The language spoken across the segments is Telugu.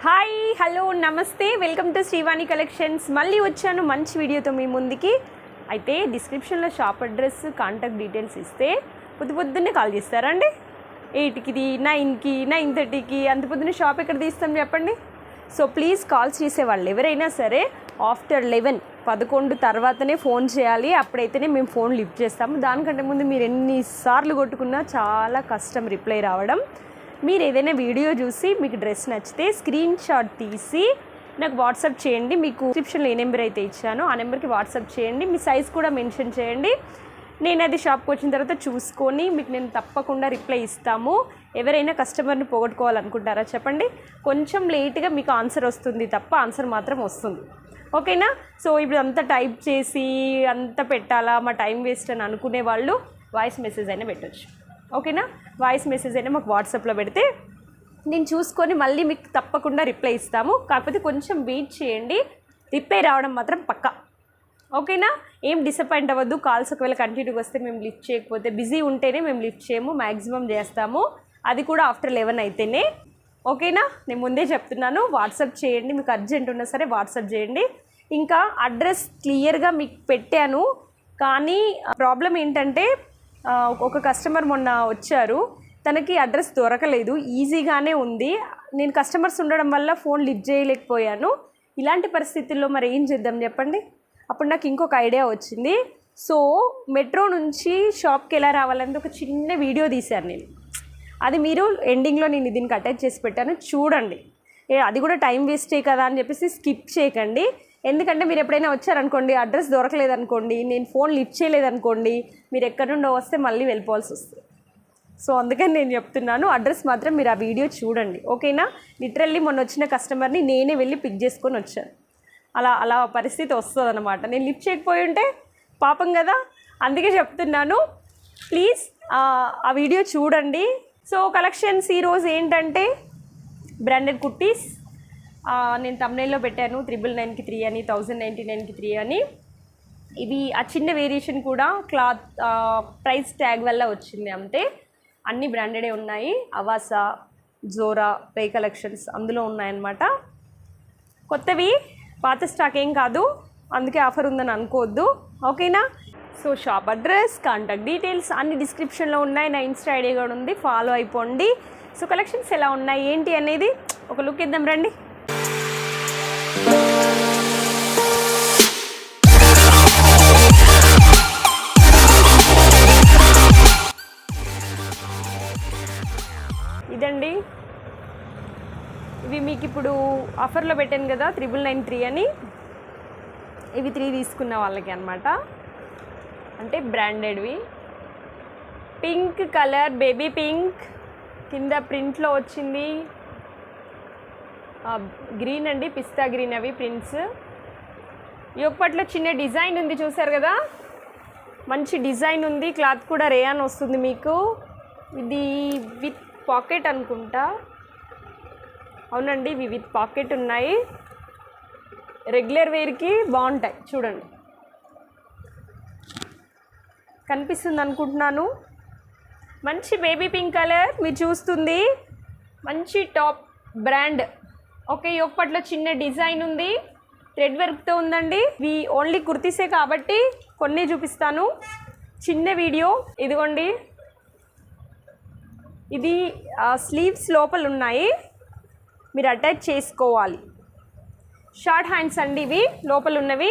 హాయ్ హలో నమస్తే వెల్కమ్ టు శ్రీవాణి కలెక్షన్స్. మళ్ళీ వచ్చాను మంచి వీడియోతో మీ ముందుకి. అయితే డిస్క్రిప్షన్లో షాప్ అడ్రస్ కాంటాక్ట్ డీటెయిల్స్ ఇస్తే పొద్దున్నే కాల్ చేస్తారండి. 8కి 9కి 9:30కి అంత పొద్దున్నే షాప్ ఎక్కడ తీస్తాం చెప్పండి. సో ప్లీజ్ కాల్స్ చేసేవాళ్ళు ఎవరైనా సరే ఆఫ్టర్ 11 తర్వాతనే ఫోన్ చేయాలి. అప్పుడైతేనే మేము ఫోన్ లిఫ్ట్ చేస్తాము. దానికంటే ముందు మీరు ఎన్నిసార్లు కొట్టుకున్నా చాలా కష్టం రిప్లై రావడం. మీరు ఏదైనా వీడియో చూసి మీకు డ్రెస్ నచ్చితే స్క్రీన్ షాట్ తీసి నాకు వాట్సాప్ చేయండి. మీకు డిస్క్రిప్షన్లో ఏ నెంబర్ అయితే ఇచ్చానో ఆ నెంబర్కి వాట్సాప్ చేయండి. మీ సైజ్ కూడా మెన్షన్ చేయండి. నేను అది షాప్కి వచ్చిన తర్వాత చూసుకొని మీకు నేను తప్పకుండా రిప్లై ఇస్తాము. ఎవరైనా కస్టమర్ని పోగొట్టుకోవాలనుకుంటారా చెప్పండి. కొంచెం లేట్గా మీకు ఆన్సర్ వస్తుంది తప్ప ఆన్సర్ మాత్రం వస్తుంది. ఓకేనా? సో ఇప్పుడు అంతా టైప్ చేసి అంతా పెట్టాలా, మా టైం వేస్ట్ అని అనుకునే వాళ్ళు వాయిస్ మెసేజ్ అయినా పెట్టచ్చు. ఓకేనా? వాయిస్ మెసేజ్ అయినా మాకు వాట్సాప్లో పెడితే నేను చూసుకొని మళ్ళీ మీకు తప్పకుండా రిప్లై ఇస్తాము. కాకపోతే కొంచెం వెయిట్ చేయండి, రిప్లై రావడం మాత్రం పక్కా. ఓకేనా? ఏం డిసప్పాయింట్ అవ్వద్దు. కాల్స్ ఒకవేళ కంటిన్యూగా వస్తే మేము లిఫ్ట్ చేయకపోతే, బిజీ ఉంటేనే మేము లిఫ్ట్ చేయము, మ్యాక్సిమం చేస్తాము. అది కూడా ఆఫ్టర్ 11 అయితేనే. ఓకేనా? నేను ముందే చెప్తున్నాను, వాట్సాప్ చేయండి. మీకు అర్జెంట్ ఉన్నా సరే వాట్సాప్ చేయండి. ఇంకా అడ్రస్ క్లియర్గా మీకు పెట్టాను. కానీ ప్రాబ్లం ఏంటంటే ఒక కస్టమర్ మొన్న వచ్చారు, తనకి అడ్రస్ దొరకలేదు. ఈజీగానే ఉంది, నేను కస్టమర్స్ ఉండడం వల్ల ఫోన్ లిఫ్ట్ చేయలేకపోయాను. ఇలాంటి పరిస్థితుల్లో మరి ఏం చేద్దాం చెప్పండి. అప్పుడు నాకు ఇంకొక ఐడియా వచ్చింది. సో మెట్రో నుంచి షాప్కి ఎలా రావాలంటే ఒక చిన్న వీడియో తీశాను నేను. అది మీరు ఎండింగ్లో నేను దీనికి అటాచ్ చేసి పెట్టాను, చూడండి. అది కూడా టైం వేస్టే కదా అని చెప్పేసి స్కిప్ చేయకండి. ఎందుకంటే మీరు ఎప్పుడైనా వచ్చారనుకోండి, అడ్రస్ దొరకలేదనుకోండి, నేను ఫోన్ లిఫ్ట్ చేయలేదనుకోండి, మీరు ఎక్కడి నుండో వస్తే మళ్ళీ వెళ్ళిపోవాల్సి వస్తుంది. సో అందుకని నేను చెప్తున్నాను, అడ్రస్ మాత్రం మీరు ఆ వీడియో చూడండి. ఓకేనా? లిటరల్లీ మొన్న వచ్చిన కస్టమర్ని నేనే వెళ్ళి పిక్ చేసుకొని వచ్చాను. అలా పరిస్థితి వస్తుంది అన్నమాట. నేను లిఫ్ట్ చేయకపోయి ఉంటే పాపం కదా. అందుకే చెప్తున్నాను, ప్లీజ్ ఆ వీడియో చూడండి. సో కలెక్షన్స్ ఈరోజు ఏంటంటే బ్రాండెడ్ కుర్తీస్. నేను తమ్నైల్లో పెట్టాను 999కి 3 అని, 1099కి 3 అని. ఇవి ఆ చిన్న వేరియేషన్ కూడా క్లాత్ ప్రైస్ ట్యాగ్ వల్ల వచ్చింది అంతే. అన్ని బ్రాండెడే ఉన్నాయి. అవాసా, జోరా, పే కలెక్షన్స్ అందులో ఉన్నాయన్నమాట. కొత్తవి, పాత స్టాక్ ఏం కాదు, అందుకే ఆఫర్ ఉందని అనుకోవద్దు. ఓకేనా? So shop address, contact details అన్ని డిస్క్రిప్షన్లో ఉన్నాయి. నా ఇన్స్టా ఐడి కూడా ఉంది, ఫాలో అయిపోండి. సో కలెక్షన్స్ ఎలా ఉన్నాయి ఏంటి అనేది ఒక లుక్ ఇద్దాం రండి. ఇదండి, ఇవి మీకు ఇప్పుడు ఆఫర్లో పెట్టాను కదా 999 అని. ఇవి 3 తీసుకున్న వాళ్ళకి అన్నమాట. అంటే బ్రాండెడ్వి. పింక్ కలర్, బేబీ పింక్, కింద ప్రింట్లో వచ్చింది. గ్రీన్ అండి, పిస్తా గ్రీన్ అవి ప్రింట్స్. యొక్కట్లో చిన్న డిజైన్ ఉంది, చూసారు కదా, మంచి డిజైన్ ఉంది. క్లాత్ కూడా రేయాన్ వస్తుంది మీకు. ఇది విత్ పాకెట్ అనుకుంటా. అవునండి, ఇవి విత్ పాకెట్ ఉన్నాయి. రెగ్యులర్ వేర్కి బాగుంటాయి. చూడండి, కనిపిస్తుంది అనుకుంటున్నాను. మంచి బేబీ పింక్ కలర్ మీరు చూస్తుంది. మంచి టాప్ బ్రాండ్. ఓకే, యొక్కట్లో చిన్న డిజైన్ ఉంది, థ్రెడ్ వర్క్తో ఉందండి. ఇవి ఓన్లీ కుర్తీసే కాబట్టి కొన్ని చూపిస్తాను, చిన్న వీడియో. ఇదిగోండి, ఇది స్లీవ్స్ లోపల ఉన్నాయి, మీరు అటాచ్ చేసుకోవాలి. షార్ట్ హ్యాండ్స్ అండి ఇవి, లోపల ఉన్నవి.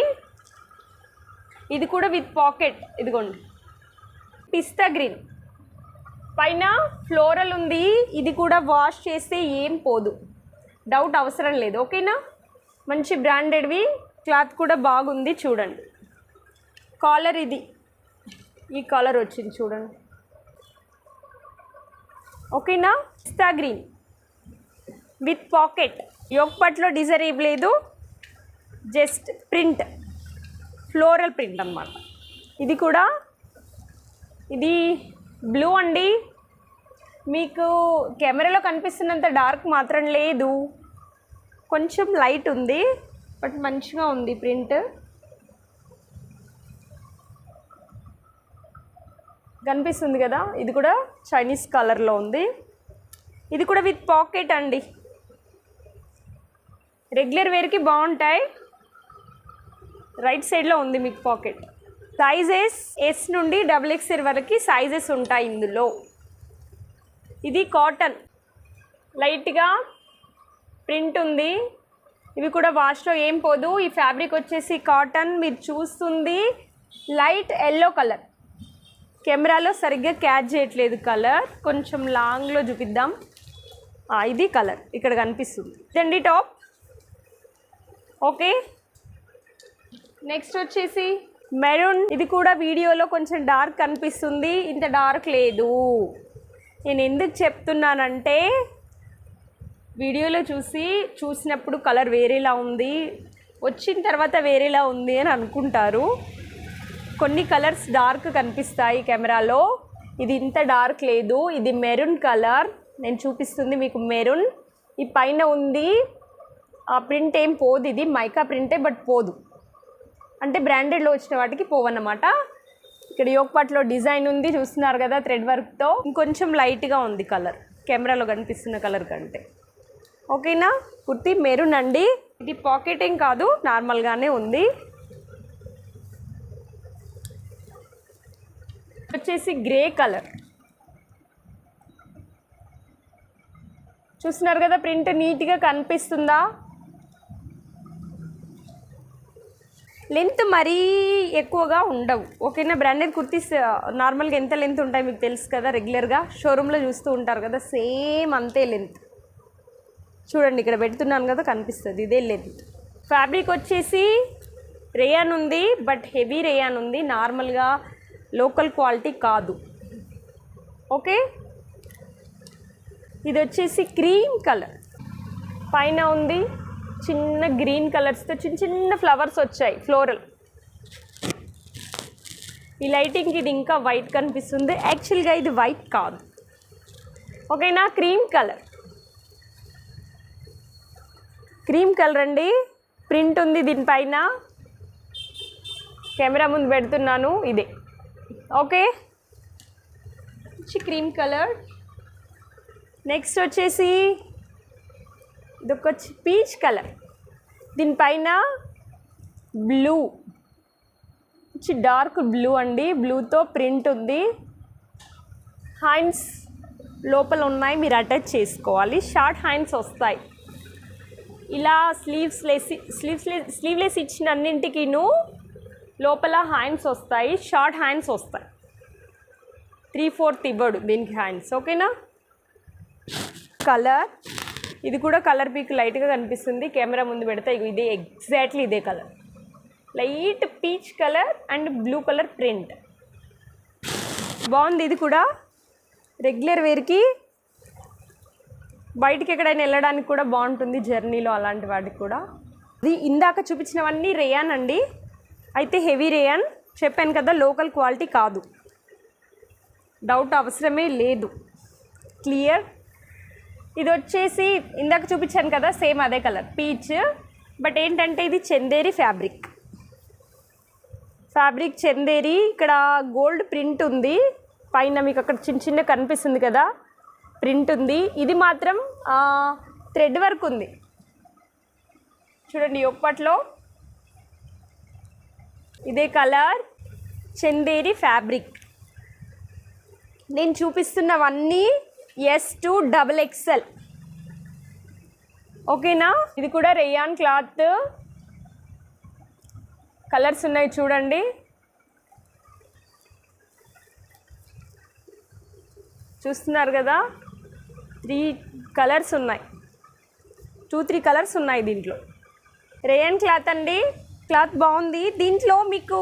ఇది కూడా విత్ పాకెట్. ఇదిగోండి, పిస్తా గ్రీన్, పైన ఫ్లోరల్ ఉంది. ఇది కూడా వాష్ చేస్తే ఏం పోదు, డౌట్ అవసరం లేదు. ఓకేనా? మంచి బ్రాండెడ్వి, క్లాత్ కూడా బాగుంది. చూడండి, కాలర్ ఇది, ఈ కాలర్ వచ్చింది చూడండి. ఓకేనా? పిస్తా గ్రీన్ విత్ పాకెట్. యొక్కట్లో డిజైన్ ఏం లేదు, జస్ట్ ప్రింట్, ఫ్లోరల్ ప్రింట్ అన్నమాట. ఇది కూడా, ఇది బ్లూ అండి. మీకు కెమెరాలో కనిపిస్తున్నంత డార్క్ మాత్రం లేదు, కొంచెం లైట్ ఉంది, బట్ మంచిగా ఉంది ప్రింట్. కనిపిస్తుంది కదా, ఇది కూడా చైనీస్ కలర్లో ఉంది. ఇది కూడా విత్ పాకెట్ అండి. రెగ్యులర్ వేర్కి బాగుంటాయి. రైట్ సైడ్లో ఉంది మీకు పాకెట్. సైజెస్ ఎస్ నుండి XXL వరకు సైజెస్ ఉంటాయి ఇందులో. ఇది కాటన్, లైట్గా ప్రింట్ ఉంది. ఇవి కూడా వాష్లో ఏం పోదు. ఈ ఫ్యాబ్రిక్ వచ్చేసి కాటన్. మీరు చూస్తుంది లైట్ ఎల్లో కలర్. కెమెరాలో సరిగ్గా క్యాచ్ చేయట్లేదు కలర్, కొంచెం లాంగ్లో చూపిద్దాం. ఇది కలర్ ఇక్కడ కనిపిస్తుంది. ఇదండి టాప్. ఓకే, నెక్స్ట్ వచ్చేసి మెరూన్. ఇది కూడా వీడియోలో కొంచెం డార్క్ కనిపిస్తుంది, ఇంత డార్క్ లేదు. నేను ఎందుకు చెప్తున్నానంటే వీడియోలో చూసినప్పుడు కలర్ వేరేలా ఉంది, వచ్చిన తర్వాత వేరేలా ఉంది అని అనుకుంటారు. కొన్ని కలర్స్ డార్క్ కనిపిస్తాయి కెమెరాలో, ఇది ఇంత డార్క్ లేదు. ఇది మెరూన్ కలర్, నేను చూపిస్తుంది మీకు మెరూన్. ఈ పైన ఉంది ఆ ప్రింట్ ఏం పోదు, ఇది మైకా ప్రింటే బట్ పోదు, అంటే బ్రాండెడ్లో వచ్చిన వాటికి పోవన్నమాట. ఇక్కడ యోక్ పార్ట్లో డిజైన్ ఉంది చూస్తున్నారు కదా, థ్రెడ్ వర్క్తో. ఇంకొంచెం లైట్గా ఉంది కలర్ కెమెరాలో కనిపిస్తున్న కలర్ కంటే. ఓకేనా, కుర్తీ మెరూన్ అండి. ఇది పాకెట్ ఏం కాదు, నార్మల్గానే ఉంది. వచ్చేసి గ్రే కలర్ చూస్తున్నారు కదా, ప్రింట్ నీట్గా కనిపిస్తుందా. లెంత్ మరీ ఎక్కువగా ఉండవు. ఓకేనా, బ్రాండెడ్ కుర్తీస్ నార్మల్గా ఎంత లెంత్ ఉంటాయి మీకు తెలుసు కదా, రెగ్యులర్గా షోరూంలో చూస్తూ ఉంటారు కదా, సేమ్ అంతే లెంత్. చూడండి ఇక్కడ పెడుతున్నాను కదా, కనిపిస్తుంది ఇదే లెంత్. ఫ్యాబ్రిక్ వచ్చేసి రేయాన్ ఉంది, బట్ హెవీ రేయాన్ ఉంది, నార్మల్గా లోకల్ క్వాలిటీ కాదు. ఓకే, ఇది వచ్చేసి క్రీమ్ కలర్, పైన ఉంది చిన్న గ్రీన్ కలర్స్తో చిన్న చిన్న ఫ్లవర్స్ వచ్చాయి, ఫ్లోరల్. ఈ లైటింగ్కి ఇది ఇంకా వైట్ కనిపిస్తుంది, యాక్చువల్గా ఇది వైట్ కాదు. ఓకేనా, క్రీమ్ కలర్ అండి. ప్రింట్ ఉంది దీనిపైన, కెమెరా ముందు పెడుతున్నాను, ఇదే. Okay, cream colour. నెక్స్ట్ వచ్చేసి ఇదొక పీచ్ కలర్, దీనిపైన బ్లూ, డార్క్ బ్లూ అండి, బ్లూతో ప్రింట్ ఉంది. హ్యాండ్స్ లోపల ఉన్నాయి, మీరు అటాచ్ చేసుకోవాలి. షార్ట్ హ్యాండ్స్ వస్తాయి ఇలా, స్లీవ్లెస్ ఇచ్చిన అన్నింటికిను లోపల హ్యాండ్స్ వస్తాయి, షార్ట్ హ్యాండ్స్ వస్తాయి. 3/4 ఇవ్వడు దీనికి హ్యాండ్స్. ఓకేనా, కలర్ ఇది కూడా కలర్ పీక్ లైట్గా కనిపిస్తుంది, కెమెరా ముందు పెడితే ఇదే ఎగ్జాక్ట్లీ ఇదే colour, light peach colour and blue colour print. బాగుంది. ఇది కూడా రెగ్యులర్ వేర్కి, బయటికి ఎక్కడైనా వెళ్ళడానికి కూడా బాగుంటుంది, జర్నీలో అలాంటి వాటికి కూడా. ఇది ఇందాక చూపించినవన్నీ రేయాన్ అండి, అయితే హెవీ రేయాన్ చెప్పాను కదా, లోకల్ క్వాలిటీ కాదు, డౌట్ అవసరమే లేదు. క్లియర్. ఇది వచ్చేసి ఇందాక చూపించాను కదా, సేమ్ అదే కలర్ పీచ్, బట్ ఏంటంటే ఇది చందేరి ఫ్యాబ్రిక్ చందేరి. ఇక్కడ గోల్డ్ ప్రింట్ ఉంది, పైన మీకు అక్కడ చిన్న చిన్న కనిపిస్తుంది కదా ప్రింట్ ఉంది. ఇది మాత్రం థ్రెడ్ వర్క్ ఉంది చూడండి ఒప్పట్లో. ఇదే కలర్ చందేరి ఫ్యాబ్రిక్. నేను చూపిస్తున్నవన్నీ S to XXL. ఓకేనా, ఇది కూడా రేయాన్ క్లాత్. కలర్స్ ఉన్నాయి చూడండి, చూస్తున్నారు కదా, 3 కలర్స్ ఉన్నాయి, 2-3 కలర్స్ ఉన్నాయి దీంట్లో. రేయాన్ క్లాత్ అండి, క్లాత్ బాగుంది. దీంట్లో మీకు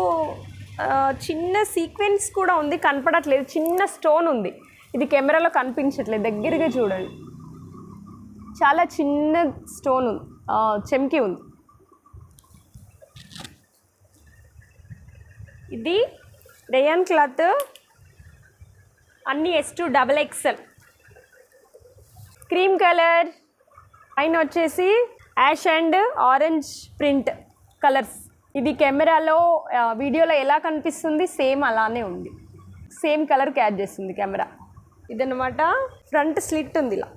చిన్న సీక్వెన్స్ కూడా ఉంది, కనపడట్లేదు, చిన్న స్టోన్ ఉంది, ఇది కెమెరాలో కనిపించట్లేదు, దగ్గరగా చూడండి, చాలా చిన్న స్టోన్ ఉంది, చెమ్కి ఉంది. ఇది రేయాన్ క్లాత్, అన్నీ S to XXL. Cream colour, పైన వచ్చేసి ash and orange print colours. ఇది కెమెరాలో వీడియోలో ఎలా కనిపిస్తుంది సేమ్ అలానే ఉంది, సేమ్ కలర్ క్యాచ్ చేస్తుంది కెమెరా. ఇదన్నమాట, ఫ్రంట్ స్లిట్ ఉంది ఇలా,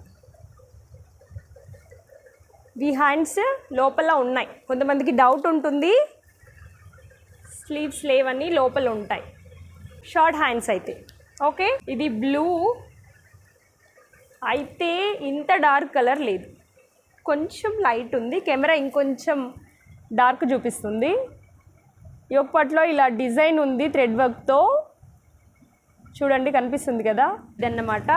వి హ్యాండ్స్ లోపల ఉన్నాయి. కొంతమందికి డౌట్ ఉంటుంది, స్లీవ్స్ లేవని, లోపల ఉంటాయి. షార్ట్ హ్యాండ్స్ అయితే ఓకే. ఇది బ్లూ అయితే ఇంత డార్క్ కలర్ లేదు, కొంచెం లైట్ ఉంది. కెమెరా ఇంకొంచెం డార్క్ చూపిస్తుంది. యోగపట్లో ఇలా డిజైన్ ఉంది థ్రెడ్ వర్క్తో, చూడండి కనిపిస్తుంది కదా, ఇదన్నమాట.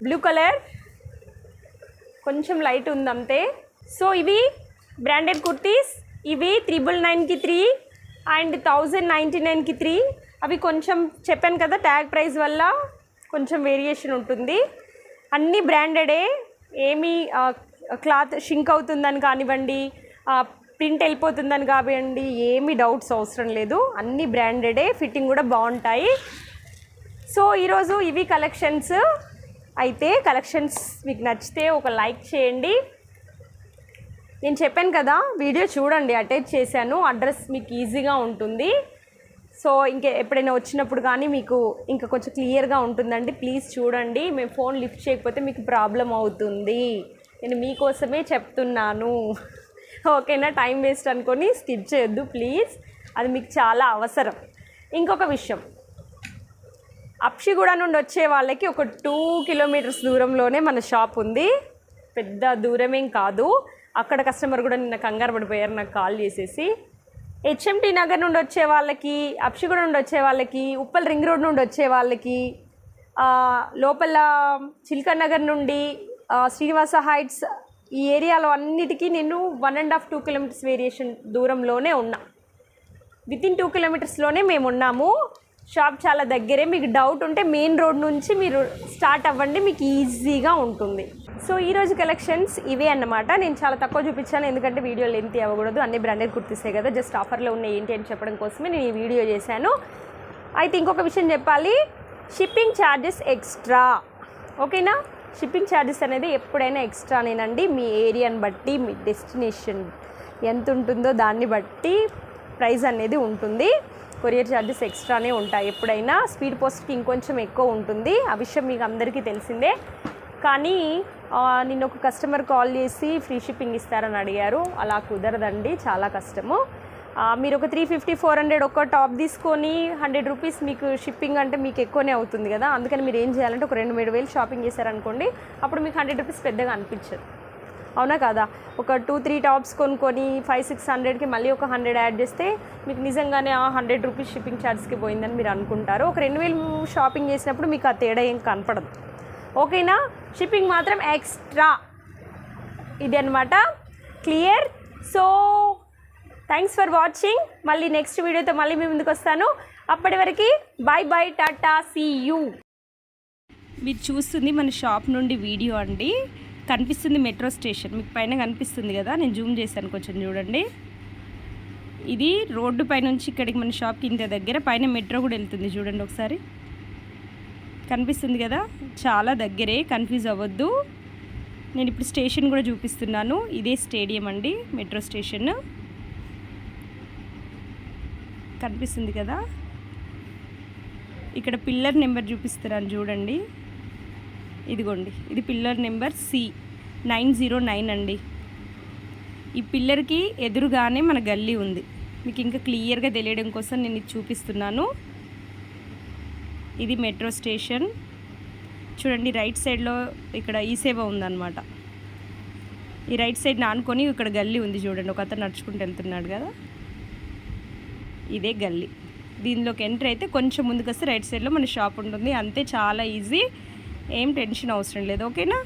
బ్లూ కలర్ కొంచెం లైట్ ఉంది అంతే. సో ఇవి బ్రాండెడ్ కుర్తీస్. ఇవి 999కి 3 అండ్ 1099కి 3. అవి కొంచెం చెప్పాను కదా ట్యాగ్ ప్రైస్ వల్ల కొంచెం వేరియేషన్ ఉంటుంది. అన్నీ బ్రాండెడే, ఏమీ క్లాత్ షింక్ అవుతుందని కానివ్వండి, ప్రింట్ వెళ్ళిపోతుందని కానివ్వండి, ఏమీ డౌట్స్ అవసరం లేదు. అన్నీ బ్రాండెడే, ఫిట్టింగ్ కూడా బాగుంటాయి. సో ఈరోజు ఇవి కలెక్షన్స్. అయితే కలెక్షన్స్ మీకు నచ్చితే ఒక లైక్ చేయండి. నేను చెప్పాను కదా వీడియో చూడండి, అటాచ్ చేశాను, అడ్రస్ మీకు ఈజీగా ఉంటుంది. సో ఎప్పుడైనా వచ్చినప్పుడు కానీ మీకు ఇంకా కొంచెం క్లియర్గా ఉంటుందండి. ప్లీజ్ చూడండి. మేము ఫోన్ లిఫ్ట్ చేయకపోతే మీకు ప్రాబ్లం అవుతుంది. నేను మీకోసమే చెప్తున్నాను, ఓకేనా? టైం వేస్ట్ అనుకొని స్కిప్ చేయొద్దు ప్లీజ్, అది మీకు చాలా అవసరం. ఇంకొక విషయం, అప్షిగూడ నుండి వచ్చే వాళ్ళకి ఒక 2 కిలోమీటర్స్ దూరంలోనే మన షాప్ ఉంది, పెద్ద దూరమేం కాదు. అక్కడ కస్టమర్ కూడా నిన్న కంగారు పడిపోయారు నాకు కాల్ చేసేసి. హెచ్ఎంటీ నగర్ నుండి వచ్చే వాళ్ళకి, అప్షిగూడ నుండి వచ్చే వాళ్ళకి, ఉప్పల్ రింగ్ రోడ్ నుండి వచ్చే వాళ్ళకి, లోపల చిల్కర్ నగర్ నుండి శ్రీనివాస హైట్స్, ఈ ఏరియాలో అన్నిటికీ నేను 1.5 2 కిలోమీటర్స్ వేరియేషన్ దూరంలోనే ఉన్నా. వితిన్ 2 కిలోమీటర్స్లోనే మేము ఉన్నాము. షాప్ చాలా దగ్గరే. మీకు డౌట్ ఉంటే మెయిన్ రోడ్ నుంచి మీరు స్టార్ట్ అవ్వండి, మీకు ఈజీగా ఉంటుంది. సో ఈరోజు కలెక్షన్స్ ఇవే అన్నమాట. నేను చాలా తక్కువ చూపించాను, ఎందుకంటే వీడియో లెంత్ అవ్వకూడదు. అన్ని బ్రాండెడ్ కుర్తీసే కదా, జస్ట్ ఆఫర్లో ఉన్నాయి ఏంటి అని చెప్పడం కోసమే నేను ఈ వీడియో చేశాను. అయితే ఇంకొక విషయం చెప్పాలి, షిప్పింగ్ ఛార్జెస్ ఎక్స్ట్రా, ఓకేనా? షిప్పింగ్ ఛార్జెస్ అనేది ఎప్పుడైనా ఎక్స్ట్రానేనండి. మీ ఏరియాని బట్టి, మీ డెస్టినేషన్ ఎంత ఉంటుందో దాన్ని బట్టి ప్రైస్ అనేది ఉంటుంది. కొరియర్ ఛార్జెస్ ఎక్స్ట్రానే ఉంటాయి ఎప్పుడైనా. స్పీడ్ పోస్ట్కి ఇంకొంచెం ఎక్కువ ఉంటుంది, ఆ విషయం మీకు అందరికీ తెలిసిందే. కానీ నిన్న ఒక కస్టమర్ కాల్ చేసి ఫ్రీ షిప్పింగ్ ఇస్తారని అడిగారు. అలా కుదరదండి, చాలా కష్టము. మీరు ఒక 350 400 ఒక టాప్ తీసుకొని 100 రూపీస్ మీకు షిప్పింగ్ అంటే మీకు ఎక్కువనే అవుతుంది కదా. అందుకని మీరు ఏం చేయాలంటే ఒక 2-3 వేలు షాపింగ్ చేశారనుకోండి, అప్పుడు మీకు 100 రూపీస్ పెద్దగా అనిపించదు, అవునా కదా? ఒక 2-3 టాప్స్ కొనుక్కొని 500-600కి మళ్ళీ ఒక 100 యాడ్ చేస్తే మీకు నిజంగానే 100 రూపీస్ షిప్పింగ్ ఛార్జ్కి పోయిందని మీరు అనుకుంటారు. ఒక 2000 షాపింగ్ చేసినప్పుడు మీకు ఆ తేడా ఏం కనపడదు, ఓకేనా? షిప్పింగ్ మాత్రం ఎక్స్ట్రా, ఇది అనమాట. Clear? So thanks for watching. మళ్ళీ నెక్స్ట్ వీడియోతో మళ్ళీ మీ ముందుకు వస్తాను. అప్పటి వరకు బాయ్ బాయ్, టాటా, సీ యూ. మీరు చూస్తుంది మన షాప్ నుండి వీడియో అండి. కనిపిస్తుంది మెట్రో స్టేషన్, మీకు పైన కనిపిస్తుంది కదా, నేను జూమ్ చేశాను కొంచెం చూడండి. ఇది రోడ్డు పైనుంచి ఇక్కడికి మన షాప్కి ఇంత దగ్గర, పైన మెట్రో కూడా వెళ్తుంది చూడండి ఒకసారి, కనిపిస్తుంది కదా, చాలా దగ్గరే, కన్ఫ్యూజ్ అవ్వద్దు. నేను ఇప్పుడు స్టేషన్ కూడా చూపిస్తున్నాను. ఇదే స్టేడియం అండి, మెట్రో స్టేషన్, కనిపిస్తుంది కదా. ఇక్కడ పిల్లర్ నెంబర్ చూపిస్తున్నాను చూడండి, ఇదిగోండి, ఇది పిల్లర్ నెంబర్ C909 అండి. ఈ పిల్లర్కి ఎదురుగానే మన గల్లీ ఉంది. మీకు ఇంకా క్లియర్గా తెలియడం కోసం నేను ఇది చూపిస్తున్నాను. ఇది మెట్రో స్టేషన్ చూడండి. రైట్ సైడ్లో ఇక్కడ ఈ సేవ ఉందన్నమాట. ఈ రైట్ సైడ్ నానుకొని ఇక్కడ గల్లీ ఉంది చూడండి, ఒక అతను నడుచుకుంటూ వెళ్తున్నాడు కదా, ఇదే గల్లీ. దీనిలోకి ఎంటర్ అయితే కొంచెం ముందుకు వస్తే రైట్ సైడ్లో మన షాప్ ఉంటుంది, అంతే, చాలా ఈజీ, ఏం టెన్షన్ అవసరం లేదు, ఓకేనా?